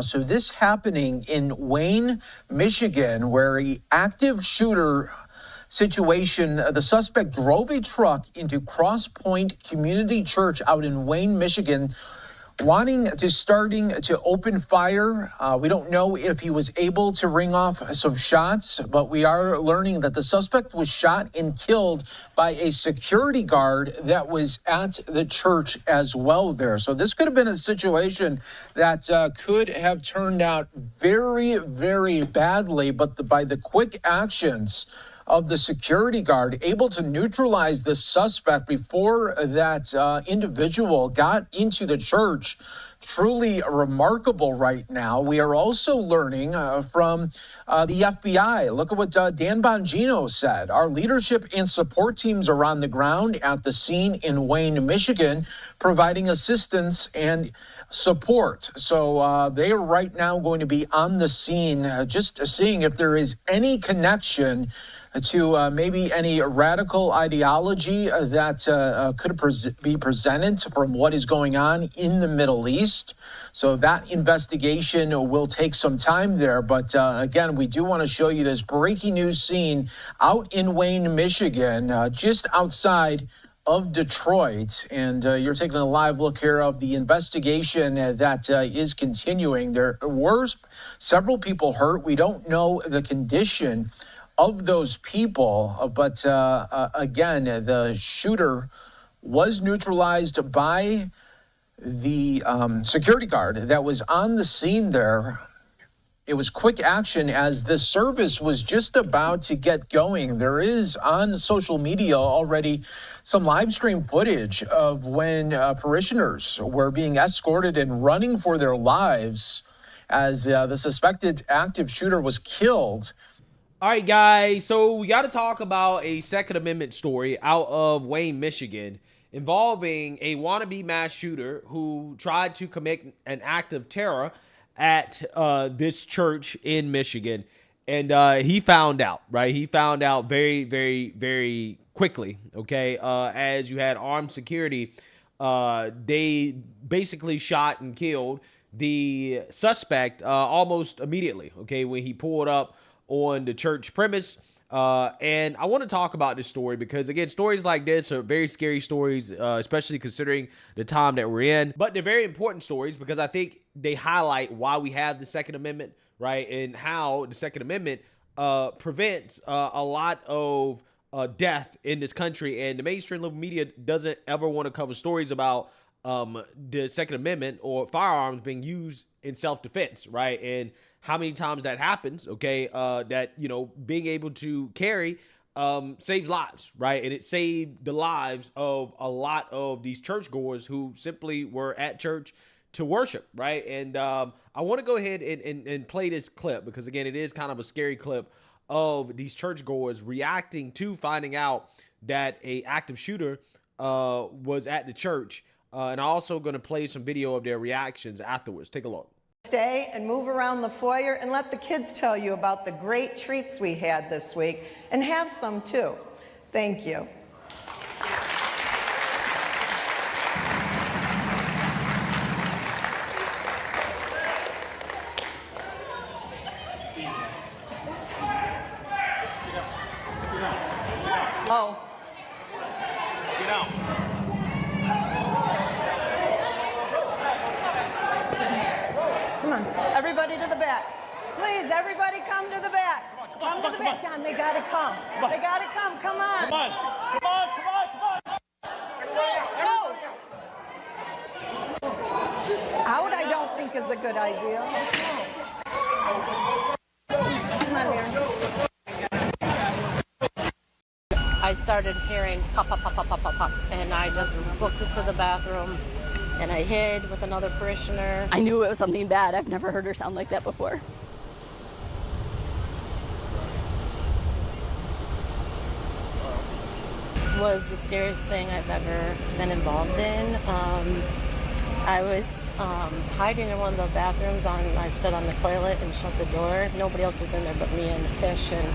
So this happening in Wayne, Michigan, where an active shooter situation, the suspect drove a truck into Cross Point Community Church out in Wayne, Michigan, starting to open fire. We don't know if he was able to ring off some shots, but we are learning that the suspect was shot and killed by a security guard that was at the church as well there. So this could have been a situation that could have turned out very, very badly, but by the quick actions of the security guard, able to neutralize the suspect before that individual got into the church. Truly remarkable right now. We are also learning from the FBI. Look at what Dan Bongino said. Our leadership and support teams are on the ground at the scene in Wayne, Michigan, providing assistance and support. So they are right now going to be on the scene, just seeing if there is any connection to maybe any radical ideology that could be presented from what is going on in the Middle East. So that investigation will take some time there. But again, we do want to show you this breaking news scene out in Wayne, Michigan, just outside of Detroit. And you're taking a live look here of the investigation that is continuing. There were several people hurt. We don't know the condition of those people, but again, the shooter was neutralized by the security guard that was on the scene there. It was quick action as this service was just about to get going. There is on social media already some live stream footage of when parishioners were being escorted and running for their lives as the suspected active shooter was killed. All right, guys, so we got to talk about a Second Amendment story out of Wayne, Michigan, involving a wannabe mass shooter who tried to commit an act of terror at this church in Michigan. And he found out, right? He found out very, very, very quickly, okay? As you had armed security, they basically shot and killed the suspect almost immediately, okay, when he pulled up on the church premise. And I want to talk about this story because, again, stories like this are very scary stories, especially considering the time that we're in. But they're very important stories because I think they highlight why we have the Second Amendment, right? And how the Second Amendment prevents a lot of death in this country. And the mainstream liberal media doesn't ever want to cover stories about the Second Amendment or firearms being used in self-defense, right? And how many times that happens, okay, that, you know, being able to carry saves lives, right? And it saved the lives of a lot of these churchgoers who simply were at church to worship, right? And I want to go ahead and play this clip because, again, it is kind of a scary clip of these churchgoers reacting to finding out that a active shooter was at the church. And I'm also going to play some video of their reactions afterwards. Take a look. Stay and move around the foyer and let the kids tell you about the great treats we had this week, and have some too. Thank you. Oh. Get out. Come on, everybody to the back. Please, everybody come to the back. Come to the back. Don, they gotta come. They gotta come. Come on. Come on. Come on. Come on. Come on. Go. Out, I don't think is a good idea. Come on here. I started hearing pop, pop, pop, pop, pop, pop, pop, and I just booked it to the bathroom, and I hid with another parishioner. I knew it was something bad. I've never heard her sound like that before. Was the scariest thing I've ever been involved in. I was hiding in one of the bathrooms. I stood on the toilet and shut the door. Nobody else was in there but me and Tish, and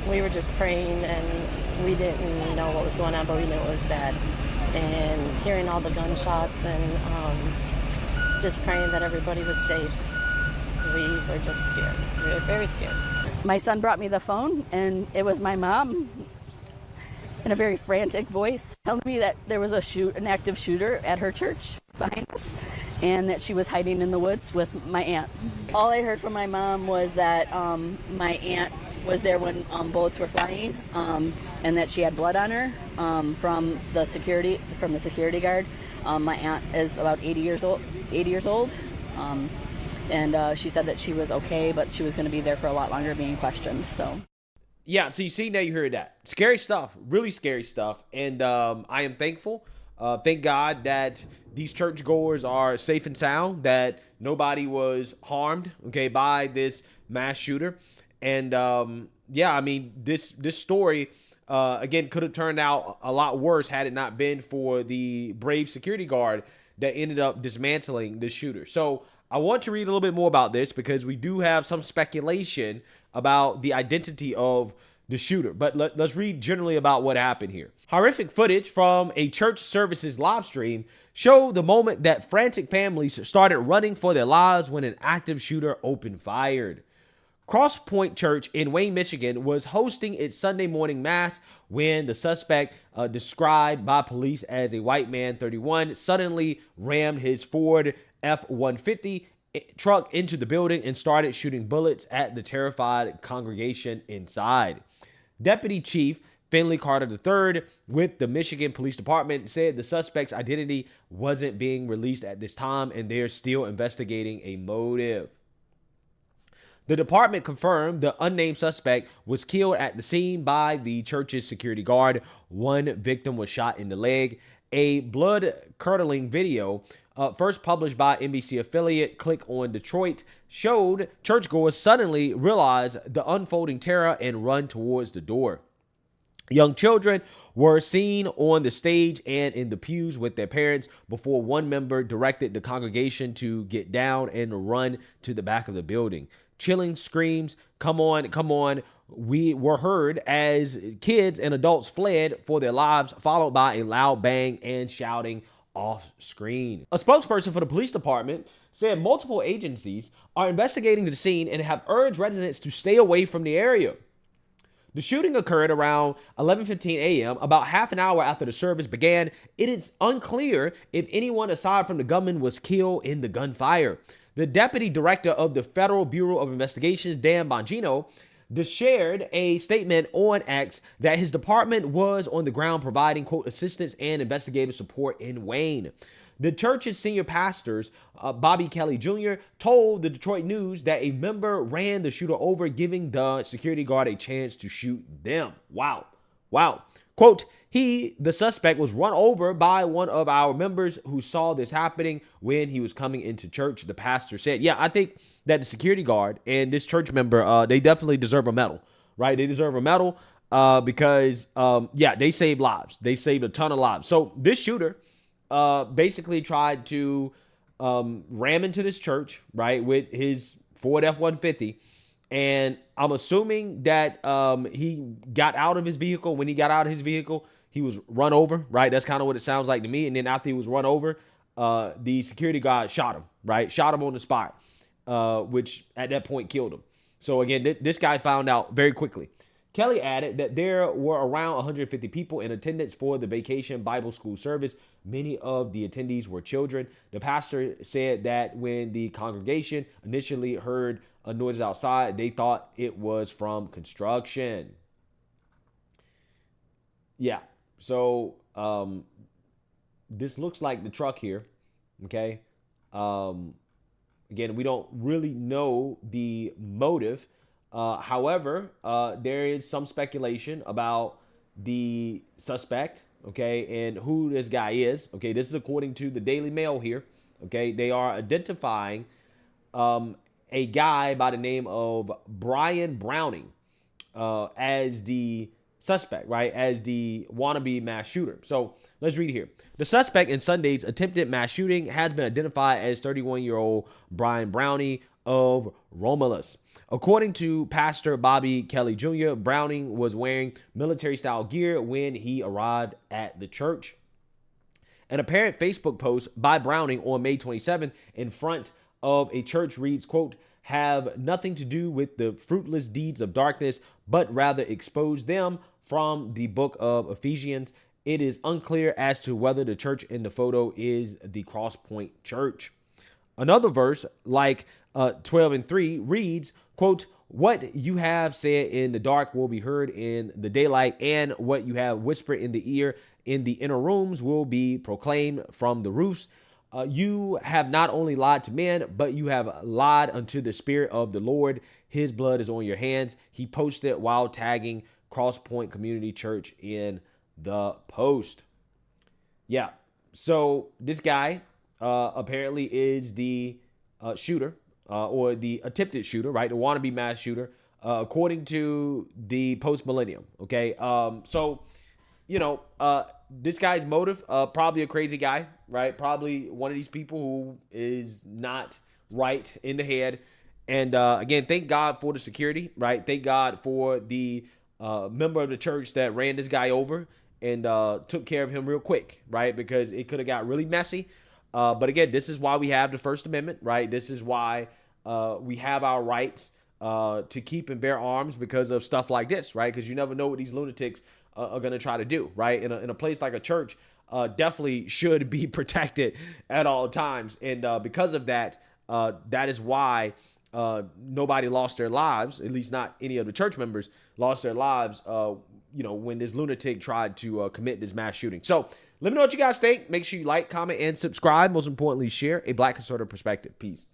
we were just praying, and we didn't know what was going on, but we knew it was bad. And hearing all the gunshots and just praying that everybody was safe. We were just scared. We were very scared. My son brought me the phone, and it was my mom in a very frantic voice telling me that there was an active shooter at her church behind us, and that she was hiding in the woods with my aunt. All I heard from my mom was that my aunt was there when bullets were flying, and that she had blood on her from the security guard. My aunt is about 80 years old, and she said that she was okay, but she was going to be there for a lot longer being questioned. So. Yeah, so you see, now you heard that. Scary stuff, really scary stuff. And I am thankful. Thank God that these churchgoers are safe and sound, that nobody was harmed, okay, by this mass shooter. And yeah, I mean, this story, again, could have turned out a lot worse had it not been for the brave security guard that ended up dismantling the shooter. So I want to read a little bit more about this because we do have some speculation about the identity of the shooter. But let's read generally about what happened here. Horrific footage from a church services live stream showed the moment that frantic families started running for their lives when an active shooter opened fire. Cross Point Church in Wayne, Michigan was hosting its Sunday morning mass when the suspect, described by police as a white man, 31, suddenly rammed his Ford F-150 truck into the building and started shooting bullets at the terrified congregation inside. Deputy Chief Finley Carter III with the Michigan Police Department said the suspect's identity wasn't being released at this time and they're still investigating a motive. The department confirmed the unnamed suspect was killed at the scene by the church's security guard. One victim was shot in the leg. A blood-curdling video, first published by NBC affiliate Click on Detroit, showed churchgoers suddenly realize the unfolding terror and run towards the door. Young children were seen on the stage and in the pews with their parents before one member directed the congregation to get down and run to the back of the building. Chilling screams, "Come on, come on," we were heard as kids and adults fled for their lives, followed by a loud bang and shouting off screen. A spokesperson for the police department said multiple agencies are investigating the scene and have urged residents to stay away from the area. The shooting occurred around 11:15 a.m., about half an hour after the service began. It is unclear if anyone aside from the gunman was killed in the gunfire. The deputy director of the Federal Bureau of Investigations, Dan Bongino, shared a statement on X that his department was on the ground providing, quote, assistance and investigative support in Wayne. The church's senior pastors, Bobby Kelly Jr., told the Detroit News that a member ran the shooter over, giving the security guard a chance to shoot them. Wow. Quote, the suspect was run over by one of our members who saw this happening when he was coming into church, the pastor said. Yeah, I think that the security guard and this church member, they definitely deserve a medal, right? They deserve a medal because, yeah, they saved lives. They saved a ton of lives. So this shooter basically tried to ram into this church, right, with his Ford F-150. And I'm assuming that he got out of his vehicle. When he got out of his vehicle, he was run over, right? That's kind of what it sounds like to me. And then after he was run over, the security guard shot him, right? Shot him on the spot, which at that point killed him. So again, this guy found out very quickly. Kelly added that there were around 150 people in attendance for the Vacation Bible School service. Many of the attendees were children. The pastor said that when the congregation initially heard a noise outside, they thought it was from construction. Yeah, so this looks like the truck here, okay? Again, we don't really know the motive. However, there is some speculation about the suspect, okay, and who this guy is. Okay, this is according to the Daily Mail here. Okay, they are identifying a guy by the name of Brian Browning as the suspect, right, as the wannabe mass shooter. So let's read here. The suspect in Sunday's attempted mass shooting has been identified as 31-year-old Brian Browning of Romulus. According to Pastor Bobby Kelly Jr., Browning was wearing military-style gear when he arrived at the church. An apparent Facebook post by Browning on May 27th in front of a church reads, quote, "have nothing to do with the fruitless deeds of darkness, but rather expose them," from the book of Ephesians. It is unclear as to whether the church in the photo is the Cross Point Church. Another verse, like 12:3, reads, quote, "what you have said in the dark will be heard in the daylight, and what you have whispered in the ear in the inner rooms will be proclaimed from the roofs. You have not only lied to men, but you have lied unto the Spirit of the Lord. His blood is on your hands." He posted while tagging Cross Point Community Church in the post. Yeah. So this guy apparently is the shooter or the attempted shooter, right? The wannabe mass shooter, according to the Post Millennium. Okay. So, you know, this guy's motive, probably a crazy guy, right? Probably one of these people who is not right in the head. And again, thank God for the security, right? Thank God for the member of the church that ran this guy over and took care of him real quick, right? Because it could have got really messy. But again, this is why we have the First Amendment, right? This is why we have our rights to keep and bear arms because of stuff like this, right? Because you never know what these lunatics are going to try to do, right? In a place like a church, definitely should be protected at all times. And because of that, that is why nobody lost their lives, at least not any of the church members lost their lives, when this lunatic tried to commit this mass shooting. So let me know what you guys think. Make sure you like, comment, and subscribe. Most importantly, share a Black conservative perspective. Peace.